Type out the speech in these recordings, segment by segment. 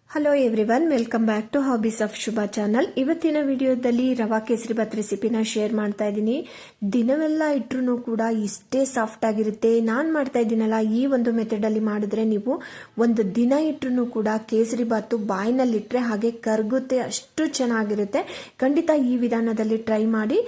Hello everyone, welcome back to hobbies of Shubha channel. ಇವತ್ತಿನ ವಿಡಿಯೋದಲ್ಲಿ ರವಾ ಕೇಸರಿಬಾತ್ ರೆಸಿಪಿನ ಶೇರ್ ಮಾಡ್ತಾ ಇದ್ದೀನಿ. ದಿನವೆಲ್ಲ ಇಟ್ರು ಕೂಡ ಇಷ್ಟೇ ಸಾಫ್ಟ್ ಆಗಿರುತ್ತೆ. ನಾನು ಮಾಡ್ತಾ ಇದ್ದೀನಲ್ಲ, ಈ ಒಂದು ಮೆಥಡ್ ಅಲ್ಲಿ ಮಾಡಿದ್ರೆ ನೀವು ಒಂದು ದಿನ ಇಟ್ರು ಕೂಡ ಕೇಸರಿಬಾತು ಬಾಯಿನಲ್ಲಿಟ್ರೆ ಹಾಗೆ ಕರಗುತ್ತೆ, ಅಷ್ಟು ಚೆನ್ನಾಗಿರುತ್ತೆ. ಖಂಡಿತ ಈ ವಿಧಾನದಲ್ಲಿ ಟ್ರೈ ಮಾಡಿ.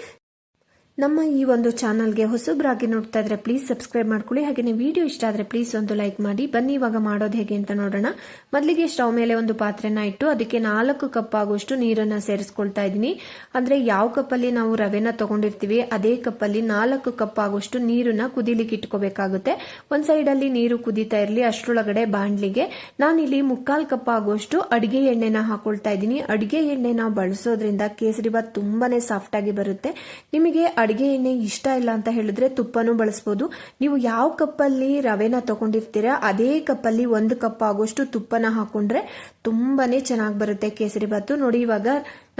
ನಮ್ಮ ಈ ಒಂದು ಚಾನಲ್ಗೆ ಹೊಸಬ್ರಾಗಿ ನೋಡ್ತಾ ಇದ್ರೆ ಪ್ಲೀಸ್ ಸಬ್ಸ್ಕ್ರೈಬ್ ಮಾಡ್ಕೊಳ್ಳಿ. ಹಾಗೆ ವಿಡಿಯೋ ಇಷ್ಟ ಆದ್ರೆ ಪ್ಲೀಸ್ ಒಂದು ಲೈಕ್ ಮಾಡಿ. ಬನ್ನಿ ಇವಾಗ ಮಾಡೋದು ಹೇಗೆ ಅಂತ ನೋಡೋಣ. ಮೊದಲಿಗೆ ಸ್ಟವ್ ಮೇಲೆ ಒಂದು ಪಾತ್ರೆನ ಇಟ್ಟು ಅದಕ್ಕೆ 4 ಕಪ್ ಆಗುವಷ್ಟು ನೀರನ್ನ ಸೇರಿಸ್ಕೊಳ್ತಾ ಇದ್ದೀನಿ. ಅಂದ್ರೆ ಯಾವ ಕಪ್ಪಲ್ಲಿ ನಾವು ರವೆನ ತಗೊಂಡಿರ್ತೀವಿ ಅದೇ ಕಪ್ಪಲ್ಲಿ 4 ಕಪ್ ಆಗುವಷ್ಟು ನೀರನ್ನ ಕುದಿಲಿಕ್ಕೆ ಇಟ್ಕೋಬೇಕಾಗುತ್ತೆ. ಒಂದ್ ಸೈಡ್ ಅಲ್ಲಿ ನೀರು ಕುದೀತಾ ಇರಲಿ, ಅಷ್ಟರೊಳಗಡೆ ಬಾಂಡ್ಲಿಗೆ ನಾನಿಲ್ಲಿ 3/4 ಕಪ್ ಆಗುವಷ್ಟು ಅಡಿಗೆ ಎಣ್ಣೆನ ಹಾಕೊಳ್ತಾ ಇದ್ದೀನಿ. ಅಡಿಗೆ ಎಣ್ಣೆನ ಬಳಸೋದ್ರಿಂದ ಕೇಸರಿಬಾತ್ ತುಂಬಾನೇ ಸಾಫ್ಟ್ ಆಗಿ ಬರುತ್ತೆ. ನಿಮಗೆ ಅಡಿಗೆ ಎಣ್ಣೆ ಇಷ್ಟ ಇಲ್ಲ ಅಂತ ಹೇಳಿದ್ರೆ ತುಪ್ಪನೂ ಬಳಸಬಹುದು. ನೀವು ಯಾವ ಕಪ್ಪಲ್ಲಿ ರವೆನ ತಗೊಂಡಿರ್ತೀರಾ ಅದೇ ಕಪ್ಪಲ್ಲಿ 1 ಕಪ್ ಆಗುವಷ್ಟು ತುಪ್ಪನ ಹಾಕೊಂಡ್ರೆ ತುಂಬಾನೇ ಚೆನ್ನಾಗಿ ಬರುತ್ತೆ ಕೇಸರಿಬಾತು. ನೋಡಿ, ಇವಾಗ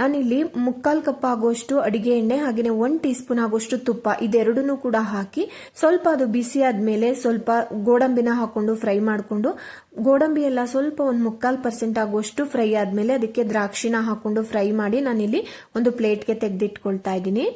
ನಾನಿಲ್ಲಿ 3/4 ಕಪ್ ಆಗುವಷ್ಟು ಅಡಿಗೆ ಎಣ್ಣೆ ಹಾಗೆಯೇ 1 ಟೀ ಸ್ಪೂನ್ ಆಗುವಷ್ಟು ತುಪ್ಪ ಇದೆರಡನ್ನೂ ಕೂಡ ಹಾಕಿ ಸ್ವಲ್ಪ ಅದು ಬಿಸಿ ಆದ್ಮೇಲೆ ಸ್ವಲ್ಪ ಗೋಡಂಬಿನ ಹಾಕೊಂಡು ಫ್ರೈ ಮಾಡಿಕೊಂಡು, ಗೋಡಂಬಿ ಎಲ್ಲ ಸ್ವಲ್ಪ ಒಂದು 3/4% ಆಗುವಷ್ಟು ಫ್ರೈ ಆದ್ಮೇಲೆ ಅದಕ್ಕೆ ದ್ರಾಕ್ಷಿನ ಹಾಕೊಂಡು ಫ್ರೈ ಮಾಡಿ ನಾನಿಲ್ಲಿ ಒಂದು ಪ್ಲೇಟ್ಗೆ ತೆಗೆದಿಟ್ಕೊಳ್ತಾ ಇದ್ದೀನಿ.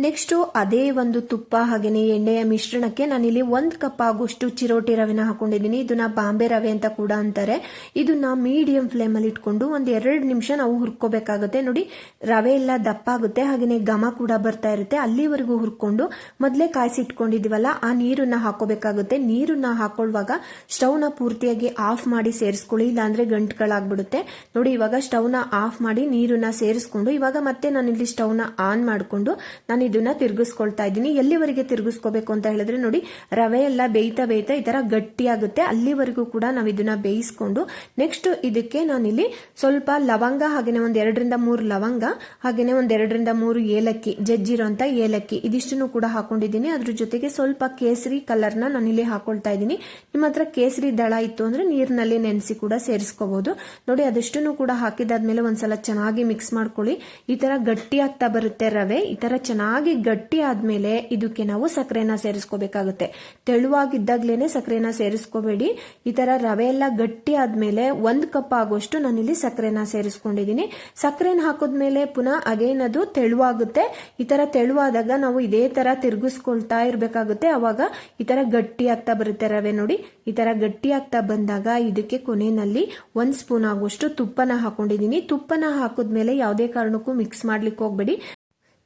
ನೆಕ್ಸ್ಟ್ ಅದೇ ಒಂದು ತುಪ್ಪ ಹಾಗೆಯೇ ಎಣ್ಣೆಯ ಮಿಶ್ರಣಕ್ಕೆ ನಾನಿಲ್ಲಿ 1 ಕಪ್ ಆಗುವಷ್ಟು ಚಿರೋಟಿ ರವೆನ ಹಾಕೊಂಡಿದ್ದೀನಿ. ಇದನ್ನ ಬಾಂಬೆ ರವೆ ಅಂತ ಕೂಡ ಅಂತಾರೆ. ಇದನ್ನ ಮೀಡಿಯಂ ಫ್ಲೇಮ್ ಅಲ್ಲಿ ಇಟ್ಕೊಂಡು 1-2 ನಿಮಿಷ ನಾವು ಹುರ್ಕೋಬೇಕಾಗುತ್ತೆ. ನೋಡಿ, ರವೆ ಎಲ್ಲ ದಪ್ಪ ಆಗುತ್ತೆ, ಹಾಗೆಯೇ ಘಮ ಕೂಡ ಬರ್ತಾ ಇರುತ್ತೆ. ಅಲ್ಲಿವರೆಗೂ ಹುರ್ಕೊಂಡು ಮೊದಲೇ ಕಾಯಿಸಿಟ್ಕೊಂಡಿದೀವಲ್ಲ ಆ ನೀರನ್ನ ಹಾಕೋಬೇಕಾಗುತ್ತೆ. ನೀರನ್ನ ಹಾಕೊಳ್ಳುವಾಗ ಸ್ಟವ್ ನ ಪೂರ್ತಿಯಾಗಿ ಆಫ್ ಮಾಡಿ ಸೇರಿಸ್ಕೊಳ್ಳಿ, ಇಲ್ಲಾಂದ್ರೆ ಗಂಟುಗಳಾಗ್ಬಿಡುತ್ತೆ. ನೋಡಿ, ಇವಾಗ ಸ್ಟವ್ ನ ಆಫ್ ಮಾಡಿ ನೀರನ್ನ ಸೇರಿಸ್ಕೊಂಡು ಇವಾಗ ಮತ್ತೆ ನಾನಿಲ್ಲಿ ಸ್ಟವ್ ನ ಆನ್ ಮಾಡಿಕೊಂಡು ನಾನು ಇದನ್ನ ತಿರುಗಿಸ್ಕೊಳ್ತಾ ಇದ್ದೀನಿ. ಎಲ್ಲಿವರೆಗೆ ತಿರುಗಿಸ್ಕೋಬೇಕು ಅಂತ ಹೇಳಿದ್ರೆ, ನೋಡಿ, ರವೆ ಎಲ್ಲ ಬೇಯ್ತಾ ಬೇಯ್ತಾ ಈ ತರ ಗಟ್ಟಿ ಆಗುತ್ತೆ, ಅಲ್ಲಿವರೆಗೂ ಕೂಡ ನಾವು ಇದನ್ನ ಬೇಯಿಸ್ಕೊಂಡು ನೆಕ್ಸ್ಟ್ ಇದಕ್ಕೆ ನಾನಿಲ್ಲಿ ಸ್ವಲ್ಪ ಲವಂಗ ಹಾಗೇನೆ 1-2-3 ಲವಂಗ ಹಾಗೇನೆ 1-2-3 ಏಲಕ್ಕಿ, ಜಜ್ಜಿರೋಂತ ಏಲಕ್ಕಿ ಇದಿಷ್ಟನ್ನು ಕೂಡ ಹಾಕೊಂಡಿದ್ದೀನಿ. ಅದ್ರ ಜೊತೆಗೆ ಸ್ವಲ್ಪ ಕೇಸರಿ ಕಲರ್ ನ ನಾನಿಲ್ಲಿ ಹಾಕೊಳ್ತಾ ಇದ್ದೀನಿ. ನಿಮ್ಮ ಹತ್ರ ಕೇಸರಿ ದಳ ಇತ್ತು ಅಂದ್ರೆ ನೀರಿನಲ್ಲಿ ನೆನೆಸಿ ಕೂಡ ಸೇರಿಸ್ಕೋಬಹುದು. ನೋಡಿ, ಅದಷ್ಟನ್ನು ಕೂಡ ಹಾಕಿದಾದ್ಮೇಲೆ ಒಂದ್ಸಲ ಚೆನ್ನಾಗಿ ಮಿಕ್ಸ್ ಮಾಡ್ಕೊಳ್ಳಿ. ಈ ತರ ಗಟ್ಟಿ ಆಗ್ತಾ ಬರುತ್ತೆ ರವೆ. ಈ ತರ ಚೆನ್ನಾಗಿ ಗಟ್ಟಿ ಆದ್ಮೇಲೆ ಇದಕ್ಕೆ ನಾವು ಸಕ್ಕರೆನ ಸೇರಿಸ್ಕೋಬೇಕಾಗುತ್ತೆ. ತೆಳುವಾಗಿದ್ದಾಗ್ಲೇನೆ ಸಕ್ಕರೆನ ಸೇರಿಸ್ಕೋಬೇಡಿ. ಈ ತರ ರವೆ ಎಲ್ಲ ಗಟ್ಟಿ ಆದ್ಮೇಲೆ 1 ಕಪ್ ಆಗುವಷ್ಟು ನಾನಿಲ್ಲಿ ಸಕ್ಕರೆನ ಸೇರಿಸ್ಕೊಂಡಿದ್ದೀನಿ. ಸಕ್ಕರೆನ ಹಾಕಿದ್ಮೇಲೆ ಪುನಃ ಅಗೇನ್ ಅದು ತೆಳುವಾಗುತ್ತೆ. ಈ ತರ ತೆಳುವಾದಾಗ ನಾವು ಇದೇ ತರ ತಿರುಗಿಸ್ಕೊಳ್ತಾ ಇರ್ಬೇಕಾಗುತ್ತೆ. ಅವಾಗ ಈ ತರ ಗಟ್ಟಿ ಆಗ್ತಾ ಬರುತ್ತೆ ರವೆ. ನೋಡಿ, ಈ ತರ ಗಟ್ಟಿ ಆಗ್ತಾ ಬಂದಾಗ ಇದಕ್ಕೆ ಕೊನೆಯಲ್ಲಿ 1 ಸ್ಪೂನ್ ಆಗುವಷ್ಟು ತುಪ್ಪನ ಹಾಕೊಂಡಿದ್ದೀನಿ. ತುಪ್ಪನ ಹಾಕಿದ್ಮೇಲೆ ಯಾವುದೇ ಕಾರಣಕ್ಕೂ ಮಿಕ್ಸ್ ಮಾಡ್ಲಿಕ್ಕೆ ಹೋಗ್ಬೇಡಿ.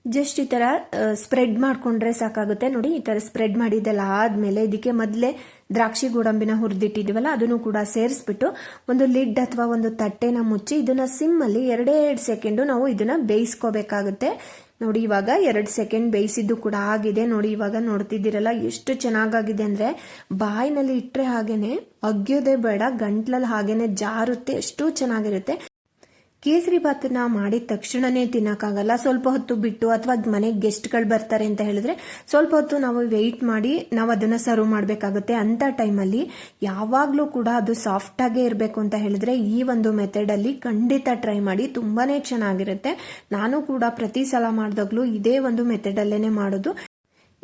ಜಸ್ಟ್ ಈ ತರ ಸ್ಪ್ರೆಡ್ ಮಾಡ್ಕೊಂಡ್ರೆ ಸಾಕಾಗುತ್ತೆ. ನೋಡಿ, ಈ ತರ ಸ್ಪ್ರೆಡ್ ಮಾಡಿದ್ದೆಲ್ಲ ಆದ್ಮೇಲೆ ಇದಕ್ಕೆ ಮೊದಲೇ ದ್ರಾಕ್ಷಿ ಗೋಡಂಬಿನ ಹುರಿದಿಟ್ಟಿದೀವಲ್ಲ ಅದನ್ನು ಕೂಡ ಸೇರಿಸ್ಬಿಟ್ಟು ಒಂದು ಲಿಡ್ ಅಥವಾ ಒಂದು ತಟ್ಟೆನ ಮುಚ್ಚಿ ಇದನ್ನ ಸಿಮ್ ಅಲ್ಲಿ 2 ಸೆಕೆಂಡ್ ನಾವು ಇದನ್ನ ಬೇಯಿಸ್ಕೋಬೇಕಾಗುತ್ತೆ. ನೋಡಿ, ಇವಾಗ 2 ಸೆಕೆಂಡ್ ಬೇಯಿಸಿದ್ದು ಕೂಡ ಆಗಿದೆ. ನೋಡಿ, ಇವಾಗ ನೋಡ್ತಿದ್ದೀರಲ್ಲ ಎಷ್ಟು ಚೆನ್ನಾಗಾಗಿದೆ ಅಂದ್ರೆ ಬಾಯಿನಲ್ಲಿ ಇಟ್ರೆ ಹಾಗೇನೆ ಅಗ್ಯೋದೇ ಬೇಡ, ಗಂಟ್ಲಲ್ಲಿ ಹಾಗೇನೆ ಜಾರುತ್ತೆ, ಎಷ್ಟು ಚೆನ್ನಾಗಿರುತ್ತೆ. ಕೇಸರಿ ಬಾತನ್ನ ಮಾಡಿದ ತಕ್ಷಣನೇ ತಿನ್ನಕ್ಕಾಗಲ್ಲ. ಸ್ವಲ್ಪ ಹೊತ್ತು ಬಿಟ್ಟು ಅಥವಾ ಮನೆಗೆ ಗೆಸ್ಟ್ ಗಳು ಬರ್ತಾರೆ ಅಂತ ಹೇಳಿದ್ರೆ ಸ್ವಲ್ಪ ಹೊತ್ತು ನಾವು ವೆಯ್ಟ್ ಮಾಡಿ ನಾವು ಅದನ್ನ ಸರ್ವ್ ಮಾಡಬೇಕಾಗುತ್ತೆ. ಅಂತ ಟೈಮಲ್ಲಿ ಯಾವಾಗ್ಲೂ ಕೂಡ ಅದು ಸಾಫ್ಟ್ ಆಗೇ ಇರಬೇಕು ಅಂತ ಹೇಳಿದ್ರೆ ಈ ಒಂದು ಮೆಥಡ್ ಅಲ್ಲಿ ಖಂಡಿತ ಟ್ರೈ ಮಾಡಿ, ತುಂಬಾನೇ ಚೆನ್ನಾಗಿರುತ್ತೆ. ನಾನು ಕೂಡ ಪ್ರತಿ ಸಲ ಮಾಡಿದಾಗ್ಲೂ ಇದೇ ಒಂದು ಮೆಥಡ್ ಅಲ್ಲೇನೆ ಮಾಡೋದು.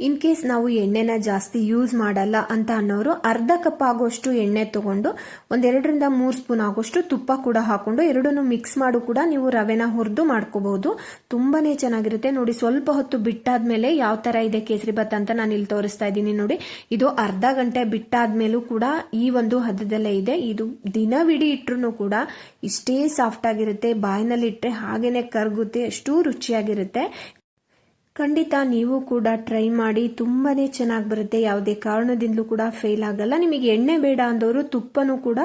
ಇನ್ ಕೇಸ್ ನಾವು ಎಣ್ಣೆನ ಜಾಸ್ತಿ ಯೂಸ್ ಮಾಡಲ್ಲ ಅಂತ ಅನ್ನೋರು 1/2 ಕಪ್ ಆಗುವಷ್ಟು ಎಣ್ಣೆ ತಗೊಂಡು 1-2-3 ಸ್ಪೂನ್ ಆಗುವಷ್ಟು ತುಪ್ಪ ಕೂಡ ಹಾಕೊಂಡು ಎರಡನ್ನು ಮಿಕ್ಸ್ ಮಾಡು ಕೂಡ ನೀವು ರವೆನ ಹುರಿದು ಮಾಡ್ಕೋಬಹುದು. ತುಂಬಾನೇ ಚೆನ್ನಾಗಿರುತ್ತೆ. ನೋಡಿ, ಸ್ವಲ್ಪ ಹೊತ್ತು ಬಿಟ್ಟಾದ್ಮೇಲೆ ಯಾವ ತರ ಇದೆ ಕೇಸರಿಬಾತ್ ಅಂತ ನಾನು ಇಲ್ಲಿ ತೋರಿಸ್ತಾ ಇದ್ದೀನಿ. ನೋಡಿ, ಇದು ಅರ್ಧ ಗಂಟೆ ಬಿಟ್ಟಾದ್ಮೇಲೂ ಕೂಡ ಈ ಒಂದು ಹದದಲ್ಲೇ ಇದೆ. ಇದು ದಿನವಿಡೀ ಇಟ್ರು ಕೂಡ ಇಷ್ಟೇ ಸಾಫ್ಟ್ ಆಗಿರುತ್ತೆ. ಬಾಯಿನಲ್ಲಿ ಇಟ್ಟರೆ ಹಾಗೇನೆ ಕರಗುತ್ತೆ, ಅಷ್ಟು ರುಚಿಯಾಗಿರುತ್ತೆ. ಖಂಡಿತ ನೀವು ಕೂಡ ಟ್ರೈ ಮಾಡಿ, ತುಂಬಾನೇ ಚೆನ್ನಾಗಿ ಬರುತ್ತೆ. ಯಾವುದೇ ಕಾರಣದಿಂದಲೂ ಕೂಡ ಫೇಲ್ ಆಗಲ್ಲ. ನಿಮಗೆ ಎಣ್ಣೆ ಬೇಡ ಅಂದವರು ತುಪ್ಪನೂ ಕೂಡ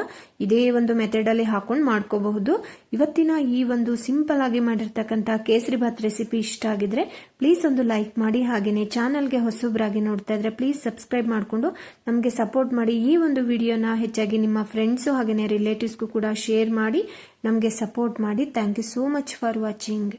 ಇದೇ ಒಂದು ಮೆಥಡ್ ಅಲ್ಲಿ ಹಾಕೊಂಡು ಮಾಡ್ಕೋಬಹುದು. ಇವತ್ತಿನ ಈ ಒಂದು ಸಿಂಪಲ್ ಆಗಿ ಮಾಡಿರ್ತಕ್ಕಂಥ ಕೇಸರಿಬಾತ್ ರೆಸಿಪಿ ಇಷ್ಟ ಆಗಿದ್ರೆ ಪ್ಲೀಸ್ ಒಂದು ಲೈಕ್ ಮಾಡಿ. ಹಾಗೇನೆ ಚಾನಲ್ಗೆ ಹೊಸಬ್ರಾಗಿ ನೋಡ್ತಾ ಇದ್ರೆ ಪ್ಲೀಸ್ ಸಬ್ಸ್ಕ್ರೈಬ್ ಮಾಡಿಕೊಂಡು ನಮಗೆ ಸಪೋರ್ಟ್ ಮಾಡಿ. ಈ ಒಂದು ವಿಡಿಯೋನ ಹೆಚ್ಚಾಗಿ ನಿಮ್ಮ ಫ್ರೆಂಡ್ಸು ಹಾಗೇನೆ ರಿಲೇಟಿವ್ಸ್ಗೂ ಕೂಡ ಶೇರ್ ಮಾಡಿ ನಮಗೆ ಸಪೋರ್ಟ್ ಮಾಡಿ. Thank you so much for watching.